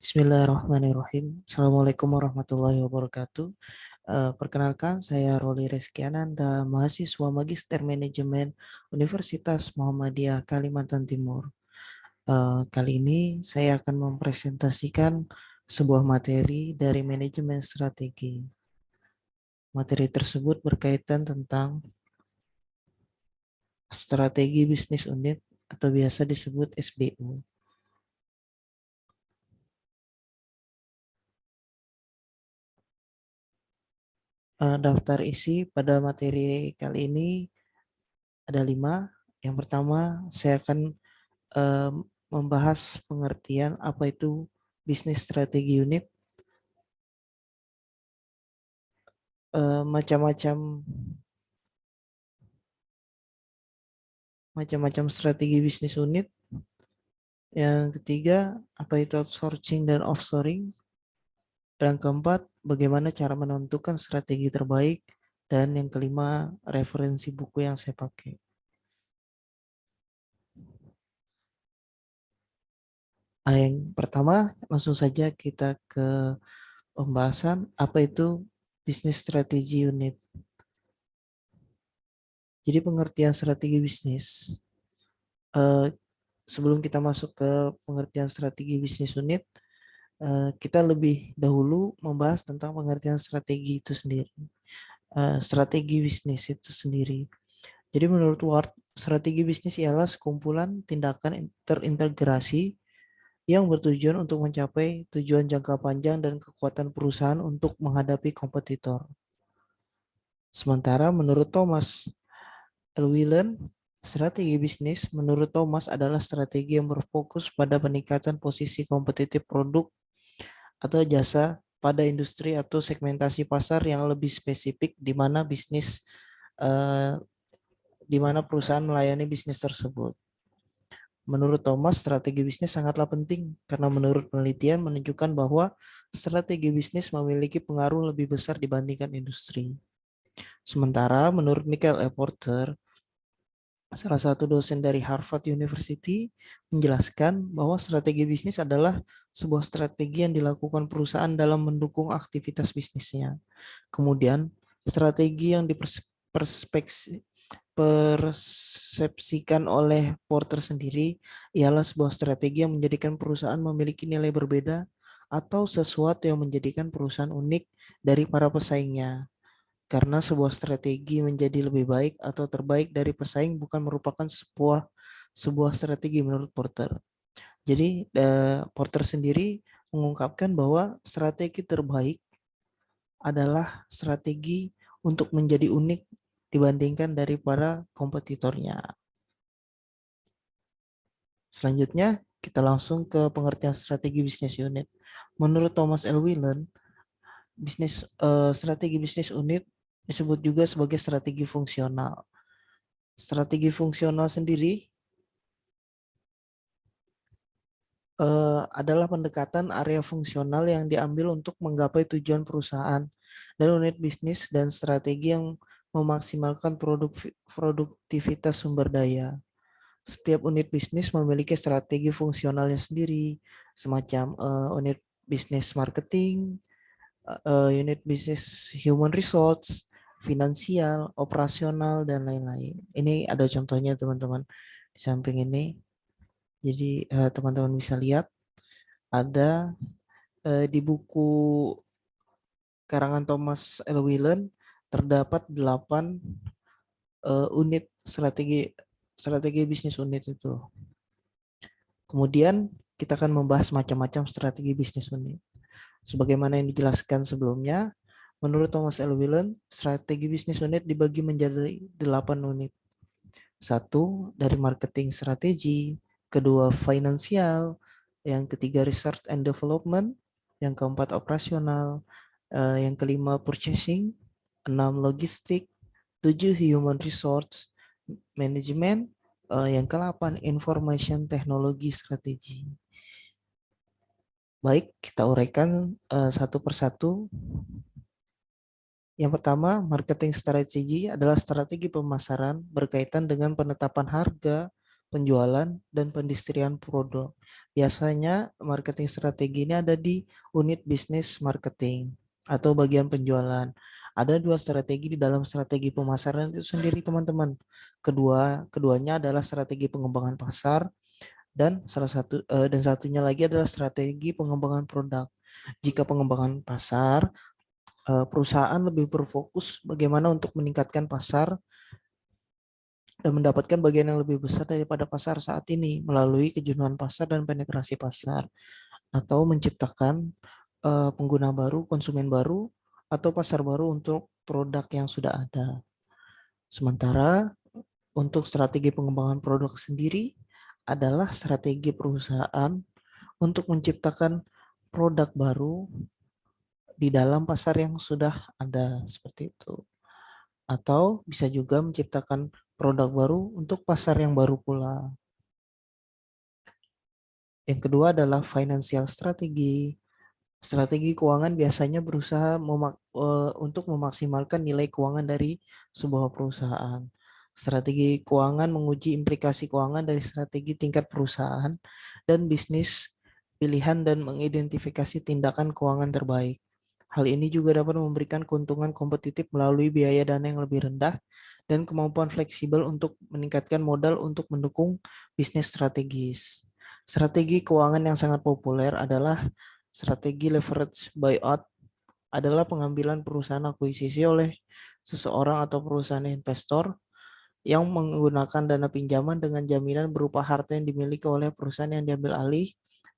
Bismillahirrahmanirrahim. Assalamualaikum warahmatullahi wabarakatuh. Perkenalkan, saya Roli Reski Ananda, mahasiswa Magister Manajemen Universitas Muhammadiyah Kalimantan Timur. Kali ini saya akan mempresentasikan sebuah materi dari manajemen strategi. Materi tersebut berkaitan tentang strategi bisnis unit atau biasa disebut SBU. Daftar isi pada materi kali ini ada 5. Yang pertama, saya akan eh, membahas pengertian apa itu bisnis strategi unit, macam-macam macam-macam strategi bisnis unit. Yang ketiga, apa itu outsourcing dan offshoring. Dan keempat, bagaimana cara menentukan strategi terbaik. Dan yang kelima, referensi buku yang saya pakai. Yang pertama, langsung saja kita ke pembahasan apa itu bisnis strategi unit. Jadi pengertian strategi bisnis. Eh, Sebelum kita masuk ke pengertian strategi bisnis unit, kita lebih dahulu membahas tentang pengertian strategi itu sendiri. Strategi bisnis itu sendiri. Jadi menurut Ward, strategi bisnis ialah sekumpulan tindakan terintegrasi yang bertujuan untuk mencapai tujuan jangka panjang dan kekuatan perusahaan untuk menghadapi kompetitor. Sementara menurut Thomas Llewellyn, strategi bisnis menurut Thomas adalah strategi yang berfokus pada peningkatan posisi kompetitif produk atau jasa pada industri atau segmentasi pasar yang lebih spesifik di mana bisnis eh, di mana perusahaan melayani bisnis tersebut. Menurut Thomas, strategi bisnis sangatlah penting karena menurut penelitian menunjukkan bahwa strategi bisnis memiliki pengaruh lebih besar dibandingkan industri. Sementara menurut Michael A. Porter, salah satu dosen dari Harvard University, menjelaskan bahwa strategi bisnis adalah sebuah strategi yang dilakukan perusahaan dalam mendukung aktivitas bisnisnya. Kemudian, strategi yang persepsikan oleh Porter sendiri ialah sebuah strategi yang menjadikan perusahaan memiliki nilai berbeda atau sesuatu yang menjadikan perusahaan unik dari para pesaingnya. Karena sebuah strategi menjadi lebih baik atau terbaik dari pesaing bukan merupakan sebuah strategi menurut Porter. Jadi Porter sendiri mengungkapkan bahwa strategi terbaik adalah strategi untuk menjadi unik dibandingkan dari para kompetitornya. Selanjutnya, kita langsung ke pengertian strategi bisnis unit. Menurut Thomas L. Whelan, strategi bisnis unit disebut juga sebagai strategi fungsional. Strategi fungsional sendiri adalah pendekatan area fungsional yang diambil untuk menggapai tujuan perusahaan dan unit bisnis dan strategi yang memaksimalkan produktivitas sumber daya. Setiap unit bisnis memiliki strategi fungsionalnya sendiri, semacam unit bisnis marketing, unit bisnis human resource, finansial, operasional, dan lain-lain. Ini ada contohnya teman-teman di samping ini. Jadi teman-teman bisa lihat ada di buku karangan Thomas L. Whelan terdapat 8 unit strategi bisnis unit itu. Kemudian kita akan membahas macam-macam strategi bisnis unit. Sebagaimana yang dijelaskan sebelumnya, menurut Thomas L. Whelan, strategi bisnis unit dibagi menjadi 8 unit. Satu, dari marketing strategi, kedua finansial, yang ketiga research and development, yang keempat operasional, yang kelima purchasing, 6 logistik, 7 human resource management, yang ke-8 information technology strategi. Baik, kita uraikan satu persatu. Yang pertama, marketing strategi adalah strategi pemasaran berkaitan dengan penetapan harga, penjualan, dan pendistribusian produk. Biasanya marketing strategi ini ada di unit bisnis marketing atau bagian penjualan. Ada dua strategi di dalam strategi pemasaran itu sendiri, teman-teman. Keduanya adalah strategi pengembangan pasar dan satunya lagi adalah strategi pengembangan produk. Jika pengembangan pasar, perusahaan lebih berfokus bagaimana untuk meningkatkan pasar dan mendapatkan bagian yang lebih besar daripada pasar saat ini melalui kejenuhan pasar dan penetrasi pasar, atau menciptakan pengguna baru, konsumen baru, atau pasar baru untuk produk yang sudah ada. Sementara untuk strategi pengembangan produk sendiri adalah strategi perusahaan untuk menciptakan produk baru di dalam pasar yang sudah ada, seperti itu. Atau bisa juga menciptakan produk baru untuk pasar yang baru pula. Yang kedua adalah financial strategi. Strategi keuangan biasanya berusaha untuk memaksimalkan nilai keuangan dari sebuah perusahaan. Strategi keuangan menguji implikasi keuangan dari strategi tingkat perusahaan dan bisnis pilihan dan mengidentifikasi tindakan keuangan terbaik. Hal ini juga dapat memberikan keuntungan kompetitif melalui biaya dana yang lebih rendah dan kemampuan fleksibel untuk meningkatkan modal untuk mendukung bisnis strategis. Strategi keuangan yang sangat populer adalah strategi leverage buyout, adalah pengambilan perusahaan akuisisi oleh seseorang atau perusahaan investor yang menggunakan dana pinjaman dengan jaminan berupa harta yang dimiliki oleh perusahaan yang diambil alih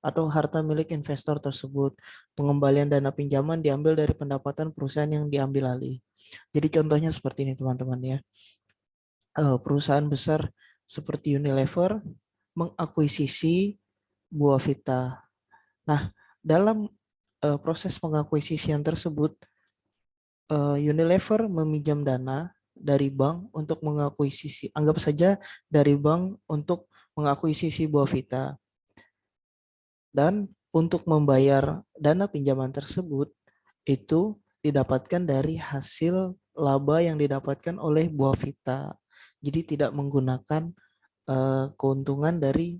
atau harta milik investor tersebut. Pengembalian dana pinjaman diambil dari pendapatan perusahaan yang diambil alih. Jadi contohnya seperti ini, teman-teman ya. Perusahaan besar seperti Unilever mengakuisisi Buah Vita. Nah, dalam proses pengakuisisian tersebut, Unilever meminjam dana dari bank untuk mengakuisisi, anggap saja dari bank untuk mengakuisisi Buah Vita. Dan untuk membayar dana pinjaman tersebut, itu didapatkan dari hasil laba yang didapatkan oleh Buah Vita. Jadi tidak menggunakan keuntungan dari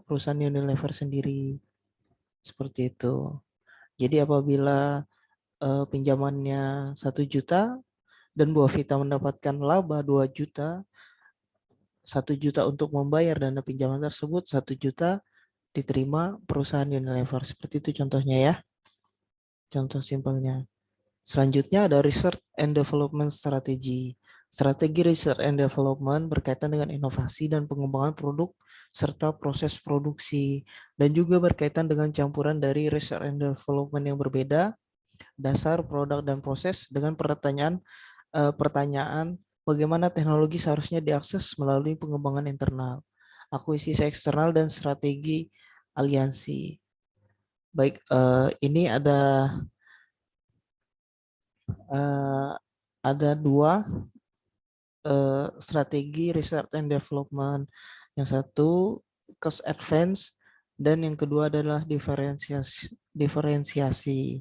perusahaan Unilever sendiri. Seperti itu. Jadi apabila pinjamannya 1 juta dan Buah Vita mendapatkan laba 2 juta, 1 juta untuk membayar dana pinjaman tersebut, 1 juta diterima perusahaan Unilever. Seperti itu contohnya ya. Contoh simpelnya. Selanjutnya ada research and development strategy. Strategi research and development berkaitan dengan inovasi dan pengembangan produk serta proses produksi, dan juga berkaitan dengan campuran dari research and development yang berbeda, dasar produk dan proses, dengan pertanyaan bagaimana teknologi seharusnya diakses melalui pengembangan internal, akuisisi eksternal, dan strategi aliansi. Baik, ini uh, ada dua strategi research and development. Yang satu cost advance dan yang kedua adalah diferensiasi.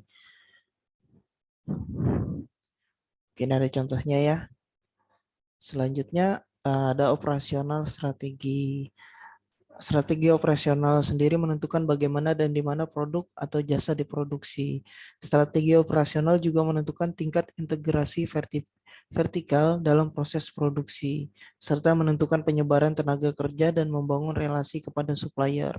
Mungkin ada contohnya ya. Selanjutnya ada operasional strategi. Strategi operasional sendiri menentukan bagaimana dan di mana produk atau jasa diproduksi. Strategi operasional juga menentukan tingkat integrasi vertikal dalam proses produksi, serta menentukan penyebaran tenaga kerja dan membangun relasi kepada supplier,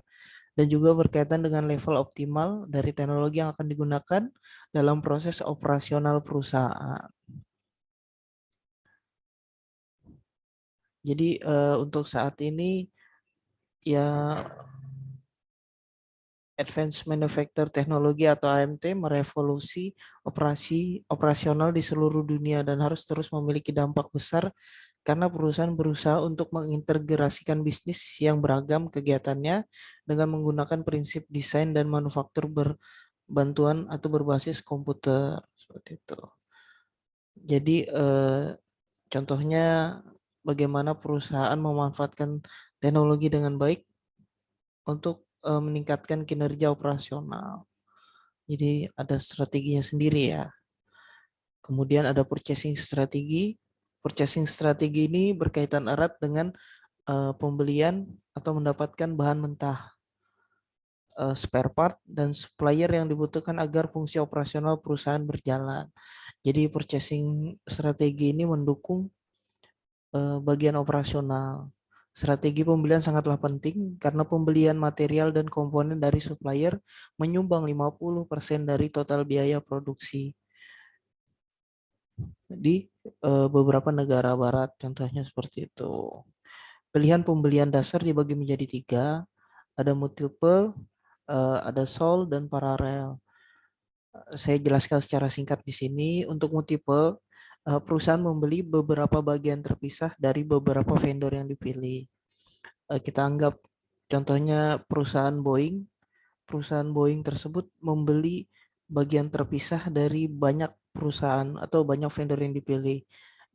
dan juga berkaitan dengan level optimal dari teknologi yang akan digunakan dalam proses operasional perusahaan. Jadi untuk saat ini ya, Advanced Manufacture Technology atau AMT merevolusi operasional di seluruh dunia dan harus terus memiliki dampak besar karena perusahaan berusaha untuk mengintegrasikan bisnis yang beragam kegiatannya dengan menggunakan prinsip desain dan manufaktur berbantuan atau berbasis komputer, seperti itu. Jadi contohnya bagaimana perusahaan memanfaatkan teknologi dengan baik untuk meningkatkan kinerja operasional. Jadi ada strateginya sendiri ya. Kemudian ada purchasing strategi. Purchasing strategi ini berkaitan erat dengan pembelian atau mendapatkan bahan mentah, spare part dan supplier yang dibutuhkan agar fungsi operasional perusahaan berjalan. Jadi purchasing strategi ini mendukung bagian operasional. Strategi pembelian sangatlah penting karena pembelian material dan komponen dari supplier menyumbang 50% dari total biaya produksi di beberapa negara barat, contohnya seperti itu. Pilihan pembelian dasar dibagi menjadi tiga, ada multiple, ada sole, dan paralel. Saya jelaskan secara singkat di sini. Untuk multiple, perusahaan membeli beberapa bagian terpisah dari beberapa vendor yang dipilih. Kita anggap contohnya perusahaan Boeing. Perusahaan Boeing tersebut membeli bagian terpisah dari banyak perusahaan atau banyak vendor yang dipilih.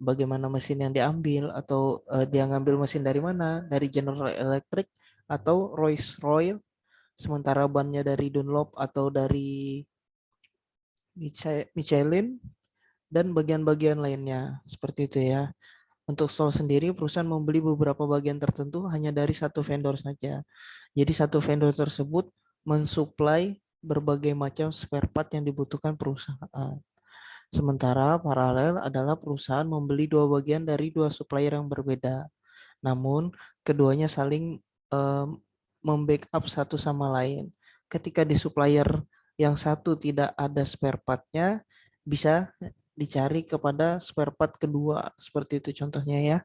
Bagaimana mesin yang diambil, atau dia ngambil mesin dari mana? Dari General Electric atau Rolls-Royce, sementara bannya dari Dunlop atau dari Michelin, dan bagian-bagian lainnya. Seperti itu ya. Untuk Sol sendiri, perusahaan membeli beberapa bagian tertentu hanya dari satu vendor saja. Jadi satu vendor tersebut mensuplai berbagai macam spare part yang dibutuhkan perusahaan. Sementara paralel adalah perusahaan membeli dua bagian dari dua supplier yang berbeda. Namun keduanya saling membackup satu sama lain. Ketika di supplier yang satu tidak ada spare part-nya, bisa dicari kepada spare part kedua. Seperti itu contohnya ya.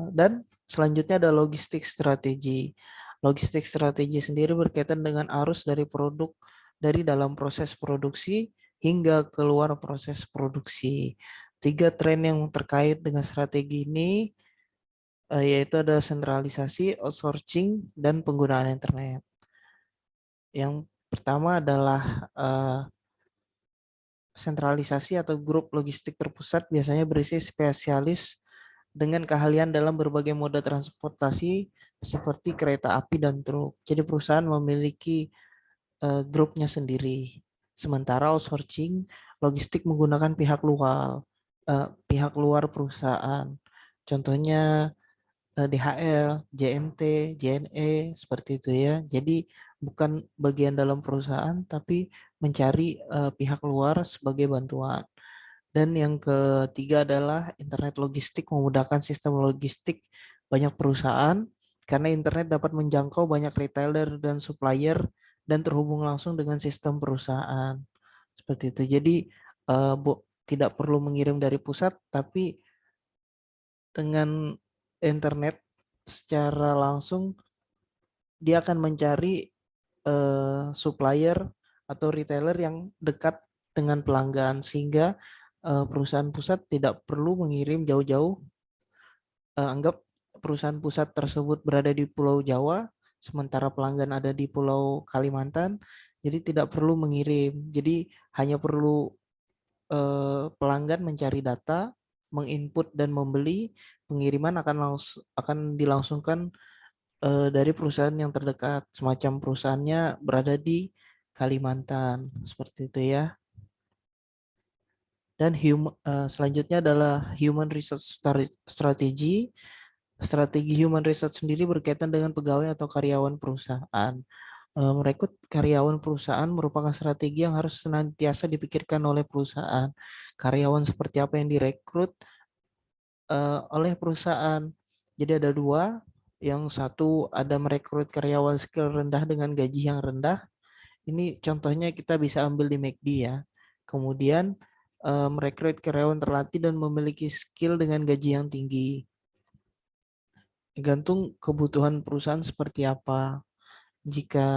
Dan selanjutnya ada logistik strategi. Logistik strategi sendiri berkaitan dengan arus dari produk dari dalam proses produksi hingga keluar proses produksi. Tiga tren yang terkait dengan strategi ini yaitu ada sentralisasi, outsourcing, dan penggunaan internet. Yang pertama adalah sentralisasi atau grup logistik terpusat biasanya berisi spesialis dengan keahlian dalam berbagai moda transportasi seperti kereta api dan truk. Jadi perusahaan memiliki grupnya sendiri. Sementara outsourcing logistik menggunakan pihak luar perusahaan. Contohnya DHL, JNT, JNE seperti itu ya. Jadi bukan bagian dalam perusahaan tapi mencari pihak luar sebagai bantuan. Dan yang ketiga adalah internet logistik memudahkan sistem logistik banyak perusahaan karena internet dapat menjangkau banyak retailer dan supplier dan terhubung langsung dengan sistem perusahaan. Seperti itu. Jadi tidak perlu mengirim dari pusat, tapi dengan internet secara langsung dia akan mencari supplier atau retailer yang dekat dengan pelanggan sehingga perusahaan pusat tidak perlu mengirim jauh-jauh. Anggap perusahaan pusat tersebut berada di Pulau Jawa, sementara pelanggan ada di Pulau Kalimantan, jadi tidak perlu mengirim. Jadi hanya perlu pelanggan mencari data, menginput dan membeli, pengiriman akan dilangsungkan dari perusahaan yang terdekat, semacam perusahaannya berada di Kalimantan, seperti itu ya. Dan selanjutnya adalah human resource strategy. Strategi human resource sendiri berkaitan dengan pegawai atau karyawan perusahaan. Merekrut karyawan perusahaan merupakan strategi yang harus senantiasa dipikirkan oleh perusahaan. Karyawan seperti apa yang direkrut oleh perusahaan. Jadi ada dua. Yang satu ada merekrut karyawan skill rendah dengan gaji yang rendah. Ini contohnya kita bisa ambil di McD ya. Kemudian merekrut karyawan terlatih dan memiliki skill dengan gaji yang tinggi. Tergantung kebutuhan perusahaan seperti apa. Jika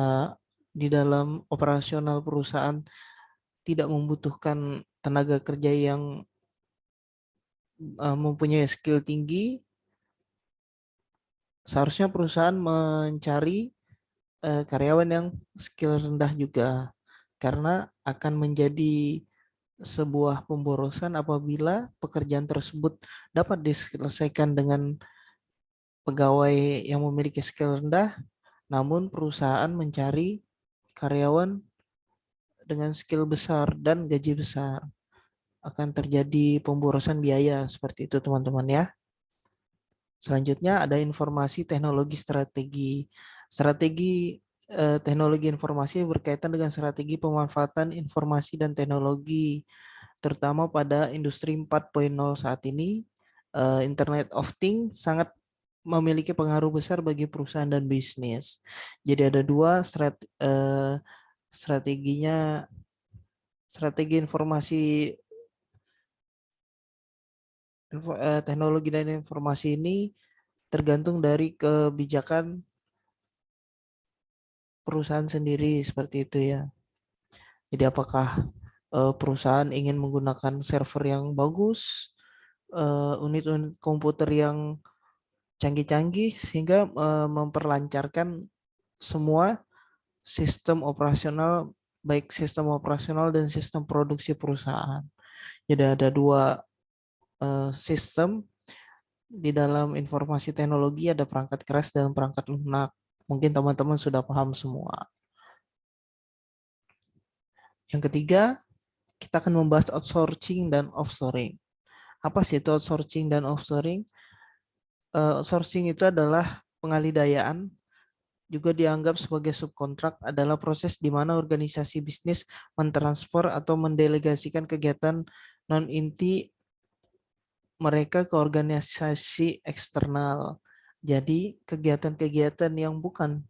di dalam operasional perusahaan tidak membutuhkan tenaga kerja yang mempunyai skill tinggi, seharusnya perusahaan mencari karyawan yang skill rendah juga, karena akan menjadi sebuah pemborosan apabila pekerjaan tersebut dapat diselesaikan dengan pegawai yang memiliki skill rendah, namun perusahaan mencari karyawan dengan skill besar dan gaji besar. Akan terjadi pemborosan biaya seperti itu teman-teman ya. Selanjutnya ada informasi teknologi strategi. Strategi teknologi informasi berkaitan dengan strategi pemanfaatan informasi dan teknologi, terutama pada industri 4.0 saat ini. Internet of Things sangat memiliki pengaruh besar bagi perusahaan dan bisnis. Jadi ada dua strateginya, strategi informasi, teknologi dan informasi ini tergantung dari kebijakan perusahaan sendiri seperti itu ya. Jadi apakah perusahaan ingin menggunakan server yang bagus, unit-unit komputer yang canggih-canggih sehingga memperlancarkan semua sistem operasional, baik sistem operasional dan sistem produksi perusahaan. Jadi ada dua sistem di dalam informasi teknologi, ada perangkat keras dan perangkat lunak. Mungkin teman-teman sudah paham semua. Yang ketiga, kita akan membahas outsourcing dan offshoring. Apa sih itu outsourcing dan offshoring? Outsourcing itu adalah pengalidayaan, juga dianggap sebagai subkontrak, adalah proses di mana organisasi bisnis mentransfer atau mendelegasikan kegiatan non-inti mereka ke organisasi eksternal. Jadi kegiatan-kegiatan yang bukan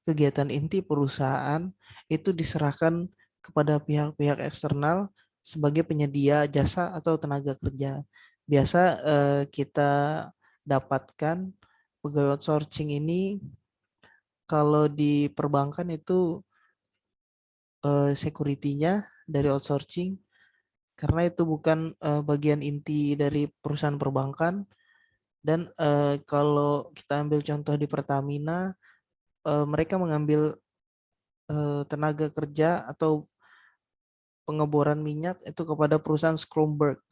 kegiatan inti perusahaan itu diserahkan kepada pihak-pihak eksternal sebagai penyedia jasa atau tenaga kerja. Biasa kita dapatkan pegawai outsourcing ini kalau di perbankan itu security-nya dari outsourcing, karena itu bukan bagian inti dari perusahaan perbankan. Dan kalau kita ambil contoh di Pertamina, mereka mengambil tenaga kerja atau pengeboran minyak itu kepada perusahaan Schlumberger.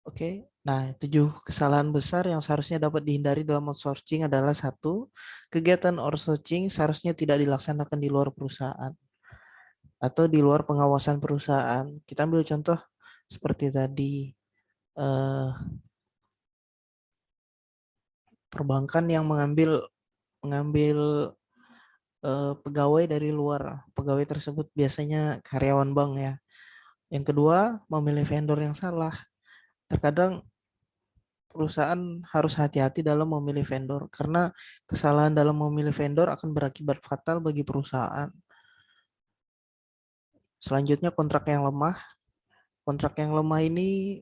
Oke, nah 7 kesalahan besar yang seharusnya dapat dihindari dalam outsourcing adalah: satu, kegiatan outsourcing seharusnya tidak dilaksanakan di luar perusahaan atau di luar pengawasan perusahaan. Kita ambil contoh seperti tadi, eh, perbankan yang mengambil pegawai dari luar. Pegawai tersebut biasanya karyawan bank ya. Yang kedua, memilih vendor yang salah. Terkadang perusahaan harus hati-hati dalam memilih vendor karena kesalahan dalam memilih vendor akan berakibat fatal bagi perusahaan. Selanjutnya, kontrak yang lemah. Kontrak yang lemah ini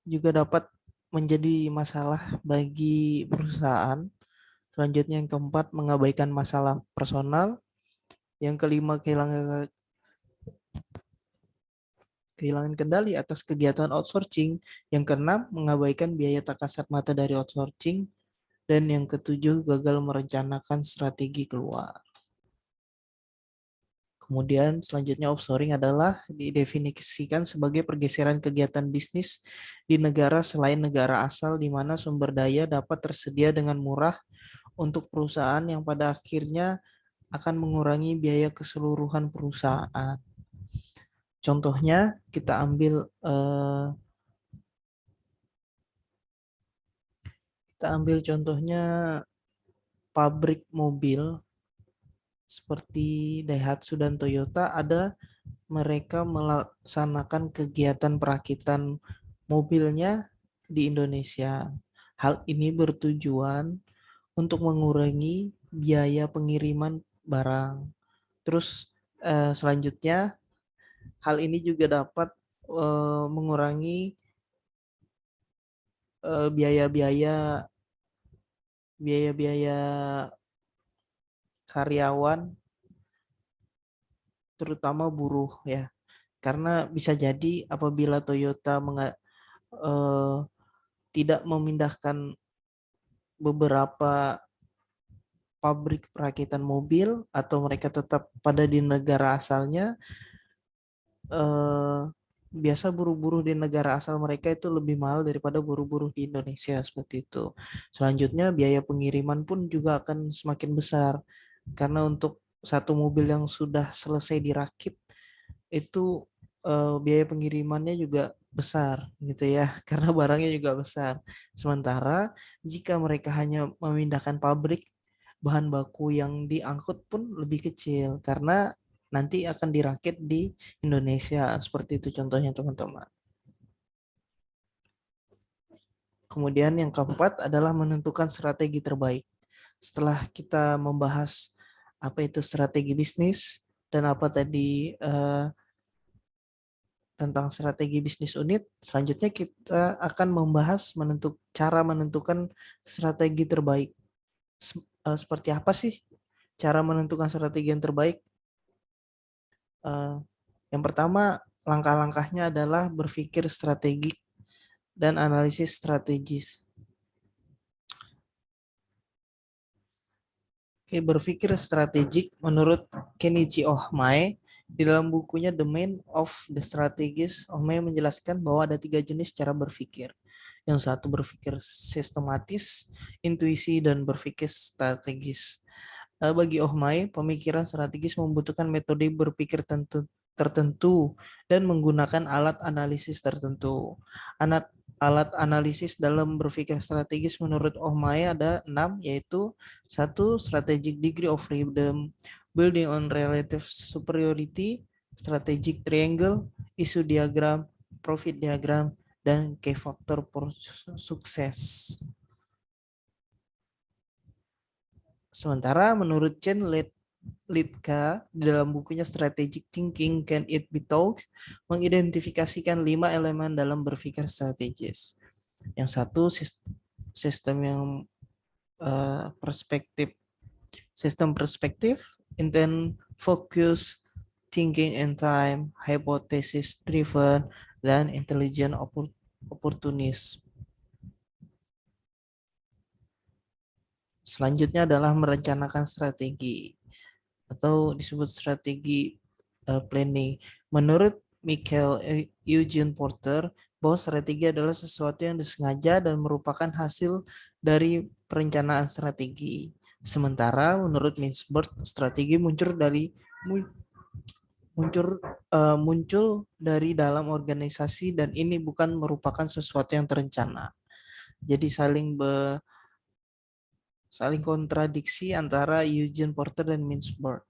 juga dapat menjadi masalah bagi perusahaan. Selanjutnya yang keempat, mengabaikan masalah personal. Yang kelima, kehilangan kendali atas kegiatan outsourcing. Yang keenam, mengabaikan biaya tak kasat mata dari outsourcing. Dan yang ketujuh, gagal merencanakan strategi keluar. Kemudian selanjutnya offshoring adalah didefinisikan sebagai pergeseran kegiatan bisnis di negara selain negara asal di mana sumber daya dapat tersedia dengan murah untuk perusahaan yang pada akhirnya akan mengurangi biaya keseluruhan perusahaan. Contohnya kita ambil contohnya pabrik mobil seperti Daihatsu dan Toyota. Mereka melaksanakan kegiatan perakitan mobilnya di Indonesia. Hal ini bertujuan untuk mengurangi biaya pengiriman barang. Terus selanjutnya, hal ini juga dapat mengurangi biaya-biaya karyawan, terutama buruh ya. Karena bisa jadi apabila Toyota eh, tidak memindahkan beberapa pabrik perakitan mobil atau mereka tetap pada di negara asalnya, eh, biasa buruh-buruh di negara asal mereka itu lebih mahal daripada buruh-buruh di Indonesia seperti itu. Selanjutnya biaya pengiriman pun juga akan semakin besar karena untuk satu mobil yang sudah selesai dirakit itu biaya pengirimannya juga besar gitu ya, karena barangnya juga besar. Sementara jika mereka hanya memindahkan pabrik, bahan baku yang diangkut pun lebih kecil karena nanti akan dirakit di Indonesia. Seperti itu contohnya teman-teman. Kemudian yang keempat adalah menentukan strategi terbaik. Setelah kita membahas apa itu strategi bisnis dan apa tadi tentang strategi bisnis unit, selanjutnya kita akan membahas cara menentukan strategi terbaik. Seperti apa sih cara menentukan strategi yang terbaik? Eh, yang pertama, langkah-langkahnya adalah berpikir strategik dan analisis strategis. Oke, berpikir strategik menurut Kenichi Ohmae di dalam bukunya The Main of the Strategies, Ohmae menjelaskan bahwa ada 3 jenis cara berpikir. Yang satu berpikir sistematis, intuisi, dan berpikir strategis. Bagi Ohmae, pemikiran strategis membutuhkan metode berpikir tertentu dan menggunakan alat analisis tertentu. Alat analisis dalam berpikir strategis menurut Ohmae ada 6, yaitu satu, strategic degree of freedom, building on relative superiority, strategic triangle, issue diagram, profit diagram, dan key factor for sukses. Sementara menurut Chen Litka di dalam bukunya Strategic Thinking Can It Be Taught mengidentifikasikan 5 elemen dalam berpikir strategis. Yang satu, sistem yang sistem perspektif, intent, focus, thinking and time, hypothesis driven, dan intelligent opportunism. Selanjutnya adalah merencanakan strategi atau disebut strategi planning. Menurut Michael Eugene Porter, bahwa strategi adalah sesuatu yang disengaja dan merupakan hasil dari perencanaan strategi. Sementara menurut Mintzberg, strategi muncul dari dalam organisasi dan ini bukan merupakan sesuatu yang terencana. Jadi saling kontradiksi antara Eugene Porter dan Mintzberg.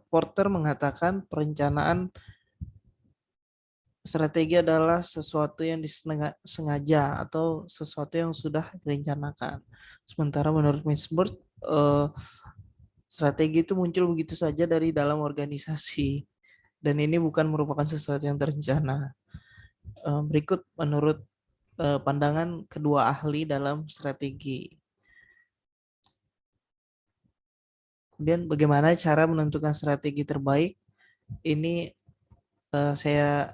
Porter mengatakan perencanaan strategi adalah sesuatu yang disengaja atau sesuatu yang sudah direncanakan. Sementara menurut Mintzberg, strategi itu muncul begitu saja dari dalam organisasi dan ini bukan merupakan sesuatu yang terencana. Berikut menurut pandangan kedua ahli dalam strategi. Kemudian bagaimana cara menentukan strategi terbaik? Ini saya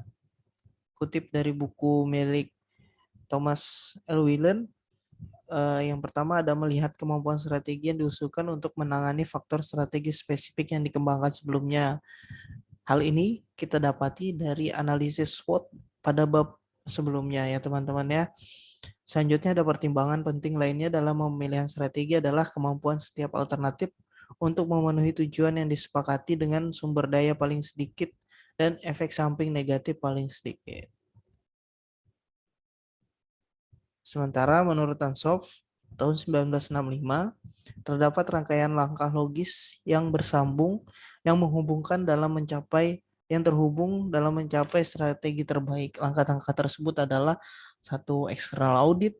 kutip dari buku milik Thomas L. Whelan. Yang pertama ada melihat kemampuan strategi yang diusulkan untuk menangani faktor strategi spesifik yang dikembangkan sebelumnya. Hal ini kita dapati dari analisis SWOT pada bab sebelumnya ya teman-teman ya. Selanjutnya ada pertimbangan penting lainnya dalam pemilihan strategi adalah kemampuan setiap alternatif untuk memenuhi tujuan yang disepakati dengan sumber daya paling sedikit dan efek samping negatif paling sedikit. Sementara menurut Tansov, tahun 1965, terdapat rangkaian langkah logis yang bersambung yang menghubungkan yang terhubung dalam mencapai strategi terbaik. Langkah-langkah tersebut adalah satu, external audit,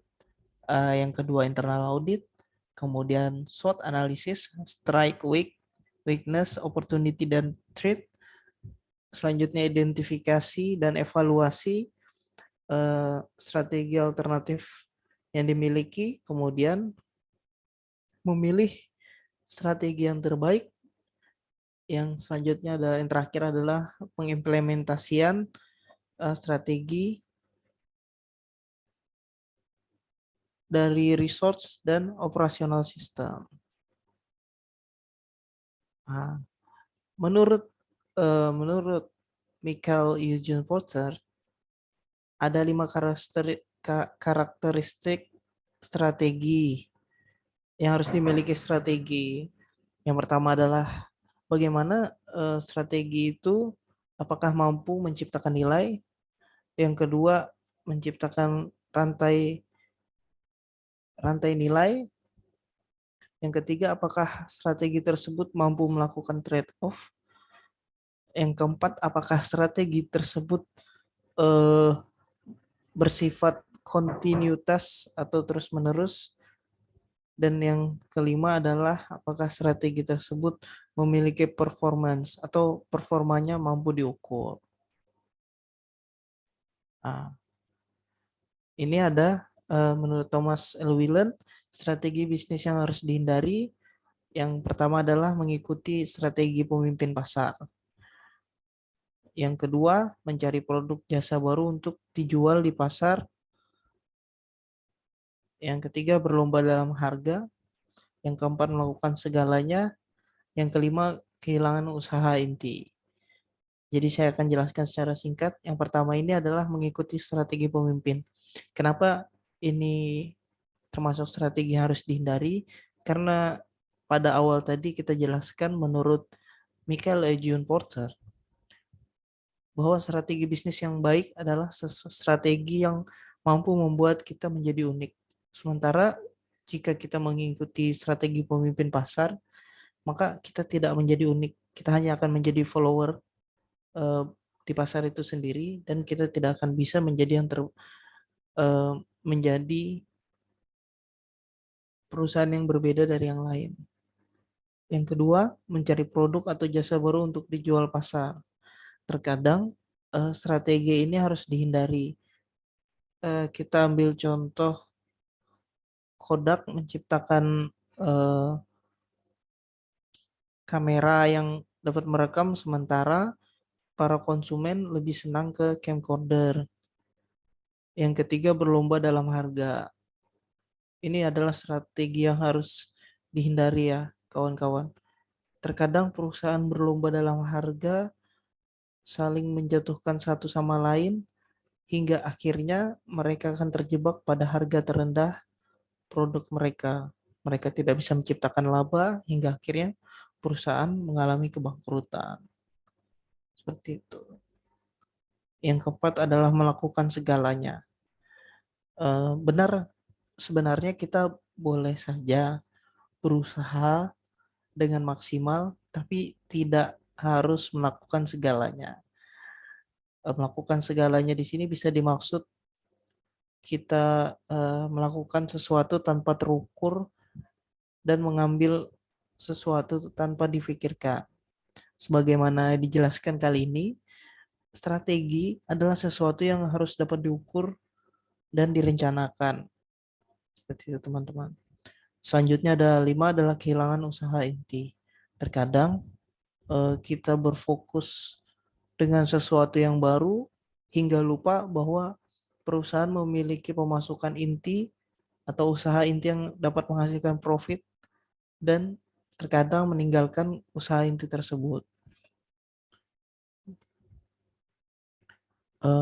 yang kedua internal audit, kemudian SWOT analysis, strike weakness, opportunity dan threat, selanjutnya identifikasi dan evaluasi strategi alternatif yang dimiliki, kemudian memilih strategi yang terbaik. Yang selanjutnya yang terakhir adalah pengimplementasian strategi dari resource dan operasional sistem. Nah, menurut Michael Eugene Porter, ada 5 karakteristik strategi yang harus dimiliki strategi. Yang pertama adalah bagaimana strategi itu apakah mampu menciptakan nilai. Yang kedua, menciptakan rantai nilai. Yang ketiga, apakah strategi tersebut mampu melakukan trade-off. Yang keempat, apakah strategi tersebut eh, bersifat kontinuitas atau terus-menerus. Dan yang kelima adalah apakah strategi tersebut memiliki performance atau performanya mampu diukur. Nah, ini ada menurut Thomas L. Wieland strategi bisnis yang harus dihindari. Yang pertama adalah mengikuti strategi pemimpin pasar. Yang kedua, mencari produk jasa baru untuk dijual di pasar. Yang ketiga, berlomba dalam harga. Yang keempat, melakukan segalanya. Yang kelima, kehilangan usaha inti. Jadi saya akan jelaskan secara singkat. Yang pertama ini adalah mengikuti strategi pemimpin. Kenapa ini termasuk strategi harus dihindari? Karena pada awal tadi kita jelaskan menurut Michael A. June Porter bahwa strategi bisnis yang baik adalah strategi yang mampu membuat kita menjadi unik. Sementara jika kita mengikuti strategi pemimpin pasar, maka kita tidak menjadi unik. Kita hanya akan menjadi follower di pasar itu sendiri dan kita tidak akan bisa menjadi menjadi perusahaan yang berbeda dari yang lain. Yang kedua, mencari produk atau jasa baru untuk dijual pasar. Terkadang strategi ini harus dihindari. Kita ambil contoh Kodak menciptakan kamera yang dapat merekam sementara para konsumen lebih senang ke camcorder. Yang ketiga, berlomba dalam harga. Ini adalah strategi yang harus dihindari ya, kawan-kawan. Terkadang perusahaan berlomba dalam harga, saling menjatuhkan satu sama lain, hingga akhirnya mereka akan terjebak pada harga terendah produk mereka. Mereka tidak bisa menciptakan laba, hingga akhirnya perusahaan mengalami kebangkrutan. Seperti itu. Yang keempat adalah melakukan segalanya. Benar, sebenarnya kita boleh saja berusaha dengan maksimal, tapi tidak harus melakukan segalanya. Melakukan segalanya di sini bisa dimaksud kita melakukan sesuatu tanpa terukur dan mengambil sesuatu tanpa difikirkan. Sebagaimana dijelaskan kali ini, strategi adalah sesuatu yang harus dapat diukur dan direncanakan. Seperti itu teman-teman. Selanjutnya ada 5 adalah kehilangan usaha inti. Terkadang kita berfokus dengan sesuatu yang baru hingga lupa bahwa perusahaan memiliki pemasukan inti atau usaha inti yang dapat menghasilkan profit dan terkadang meninggalkan usaha inti tersebut.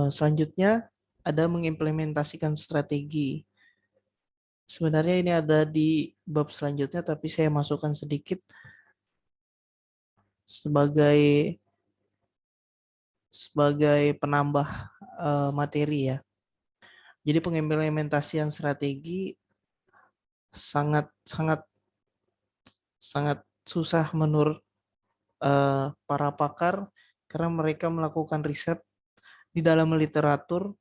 Selanjutnya ada mengimplementasikan strategi. Sebenarnya ini ada di bab selanjutnya, tapi saya masukkan sedikit sebagai penambah materi ya. Jadi pengimplementasian strategi sangat sangat sangat susah menurut para pakar karena mereka melakukan riset di dalam literatur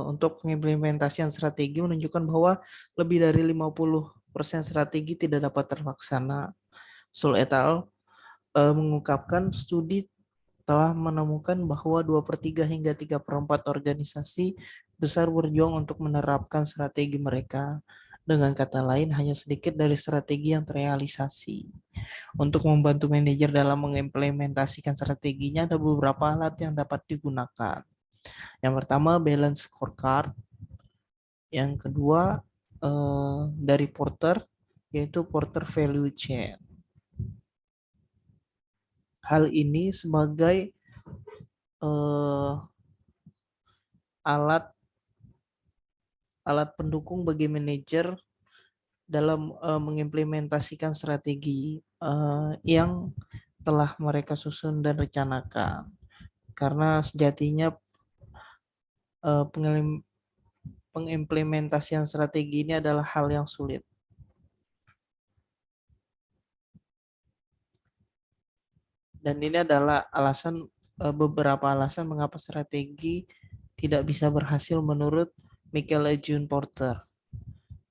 untuk pengimplementasian strategi menunjukkan bahwa lebih dari 50% strategi tidak dapat terlaksana. Sul et al. Mengungkapkan studi telah menemukan bahwa 2/3 hingga 3/4 organisasi besar berjuang untuk menerapkan strategi mereka. Dengan kata lain, hanya sedikit dari strategi yang terrealisasi. Untuk membantu manajer dalam mengimplementasikan strateginya, ada beberapa alat yang dapat digunakan. Yang pertama, balance scorecard. Yang kedua, dari Porter, yaitu Porter Value Chain. Hal ini sebagai alat pendukung bagi manajer dalam mengimplementasikan strategi yang telah mereka susun dan rencanakan. karena sejatinya pengimplementasian strategi ini adalah hal yang sulit. Dan ini adalah beberapa alasan mengapa strategi tidak bisa berhasil menurut Michael A. June Porter.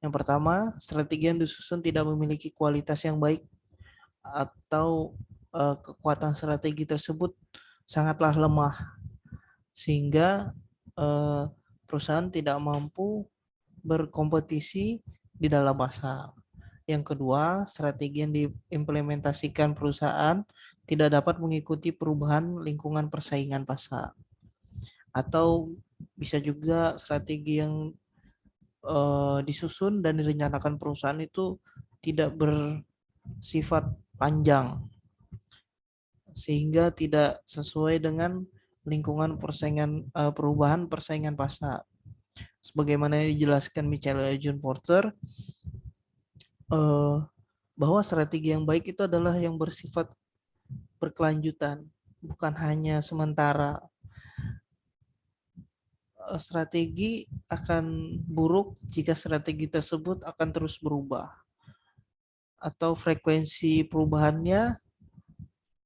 Yang pertama, strategi yang disusun tidak memiliki kualitas yang baik atau kekuatan strategi tersebut sangatlah lemah sehingga perusahaan tidak mampu berkompetisi di dalam pasar. Yang kedua, strategi yang diimplementasikan perusahaan tidak dapat mengikuti perubahan lingkungan persaingan pasar. Atau bisa juga strategi yang disusun dan direncanakan perusahaan itu tidak bersifat panjang sehingga tidak sesuai dengan lingkungan perubahan persaingan pasar. Sebagaimana yang dijelaskan Michael June Porter, bahwa strategi yang baik itu adalah yang bersifat berkelanjutan, bukan hanya sementara. Strategi akan buruk jika strategi tersebut akan terus berubah atau frekuensi perubahannya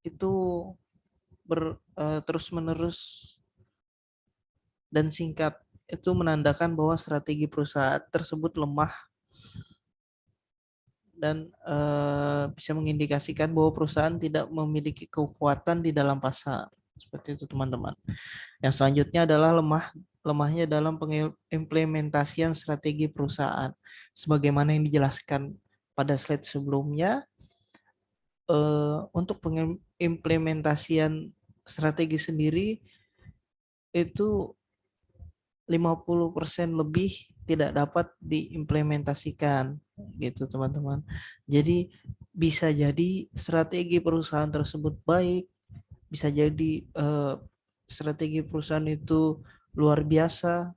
itu terus-menerus dan singkat. Itu menandakan bahwa strategi perusahaan tersebut lemah dan bisa mengindikasikan bahwa perusahaan tidak memiliki kekuatan di dalam pasar. Seperti itu teman-teman. Yang selanjutnya adalah lemahnya dalam pengimplementasian strategi perusahaan. Sebagaimana yang dijelaskan pada slide sebelumnya, untuk pengimplementasian strategi sendiri itu 50% lebih tidak dapat diimplementasikan gitu teman-teman. Jadi bisa jadi strategi perusahaan tersebut baik, bisa jadi strategi perusahaan itu luar biasa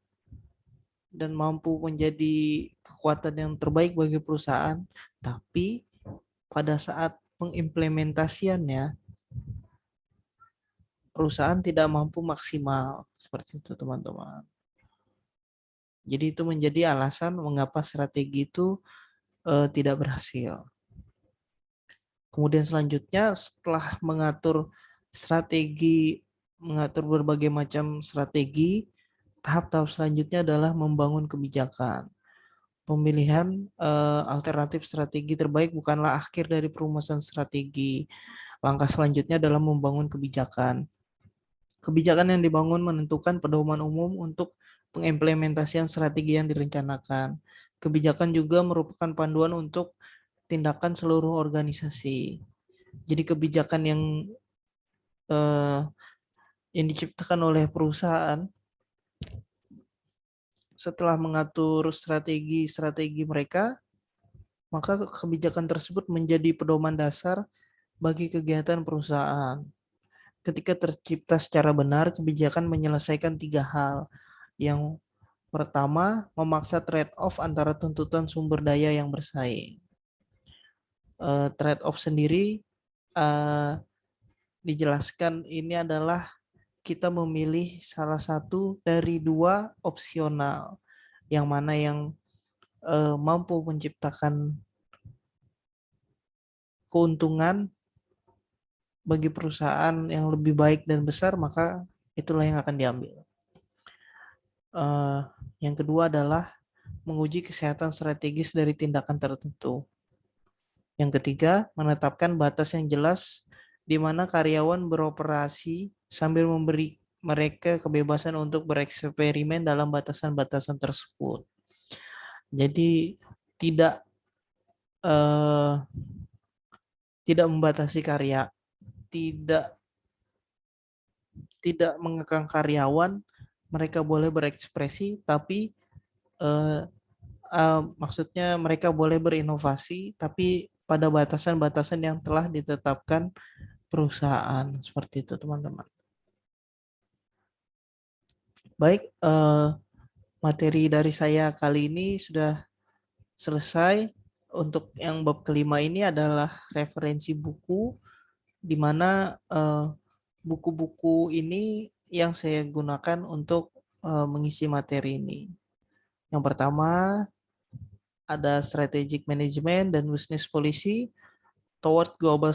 dan mampu menjadi kekuatan yang terbaik bagi perusahaan, tapi pada saat pengimplementasiannya perusahaan tidak mampu maksimal. Seperti itu teman-teman. Jadi itu menjadi alasan mengapa strategi itu tidak berhasil. Kemudian selanjutnya setelah mengatur berbagai macam strategi, tahap-tahap selanjutnya adalah membangun kebijakan. Pemilihan alternatif strategi terbaik bukanlah akhir dari perumusan strategi. Langkah selanjutnya adalah membangun kebijakan. Kebijakan yang dibangun menentukan pedoman umum untuk pengimplementasian strategi yang direncanakan. Kebijakan juga merupakan panduan untuk tindakan seluruh organisasi. Jadi kebijakan yang diciptakan oleh perusahaan setelah mengatur strategi mereka, maka kebijakan tersebut menjadi pedoman dasar bagi kegiatan perusahaan. Ketika tercipta secara benar, kebijakan menyelesaikan 3 hal. Yang pertama, memaksa trade-off antara tuntutan sumber daya yang bersaing. Trade-off sendiri dijelaskan ini adalah kita memilih salah satu dari 2 opsional, yang mana yang mampu menciptakan keuntungan bagi perusahaan yang lebih baik dan besar, maka itulah yang akan diambil. Yang kedua adalah menguji kesehatan strategis dari tindakan tertentu. Yang ketiga, menetapkan batas yang jelas di mana karyawan beroperasi sambil memberi mereka kebebasan untuk bereksperimen dalam batasan-batasan tersebut. Jadi tidak membatasi karya, tidak mengekang karyawan, mereka boleh berekspresi, tapi maksudnya mereka boleh berinovasi, tapi pada batasan-batasan yang telah ditetapkan perusahaan. Seperti itu teman-teman. Baik, materi dari saya kali ini sudah selesai. Untuk yang bab kelima ini adalah referensi buku, di mana buku-buku ini yang saya gunakan untuk mengisi materi ini. Yang pertama ada strategic management dan business policy toward global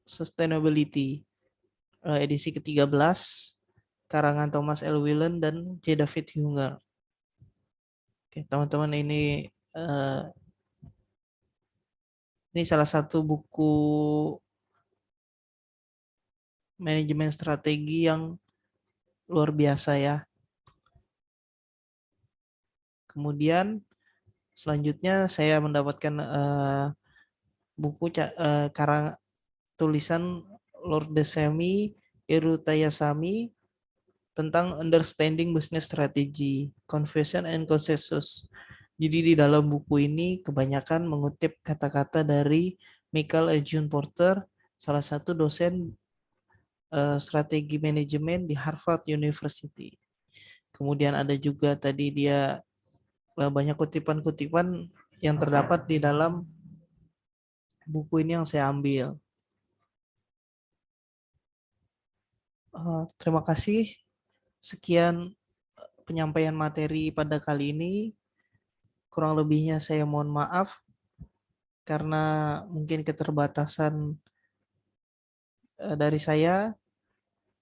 sustainability, edisi ke-13, karangan Thomas L. Whelan dan J. David Hunger. Oke, teman-teman, ini salah satu buku manajemen strategi yang luar biasa ya. Kemudian selanjutnya saya mendapatkan buku karang tulisan Lord Desemi Irutayasami tentang Understanding Business Strategy, Confession and Consensus. Jadi di dalam buku ini kebanyakan mengutip kata-kata dari Michael E. June Porter, salah satu dosen strategi manajemen di Harvard University. Kemudian ada juga tadi dia banyak kutipan-kutipan yang terdapat di dalam buku ini yang saya ambil. Terima kasih. Sekian penyampaian materi pada kali ini. Kurang lebihnya saya mohon maaf karena mungkin keterbatasan dari saya.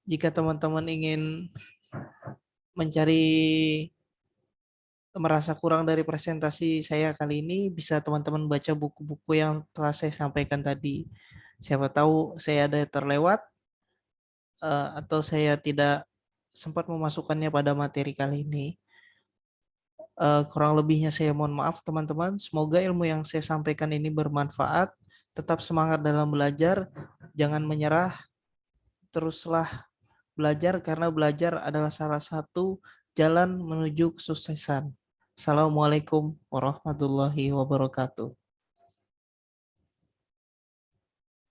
Jika teman-teman ingin merasa kurang dari presentasi saya kali ini, bisa teman-teman baca buku-buku yang telah saya sampaikan tadi. Siapa tahu saya ada terlewat atau saya tidak sempat memasukkannya pada materi kali ini. Kurang lebihnya saya mohon maaf teman-teman. Semoga ilmu yang saya sampaikan ini bermanfaat. Tetap semangat dalam belajar, jangan menyerah, teruslah belajar karena belajar adalah salah satu jalan menuju kesuksesan. Assalamualaikum warahmatullahi wabarakatuh.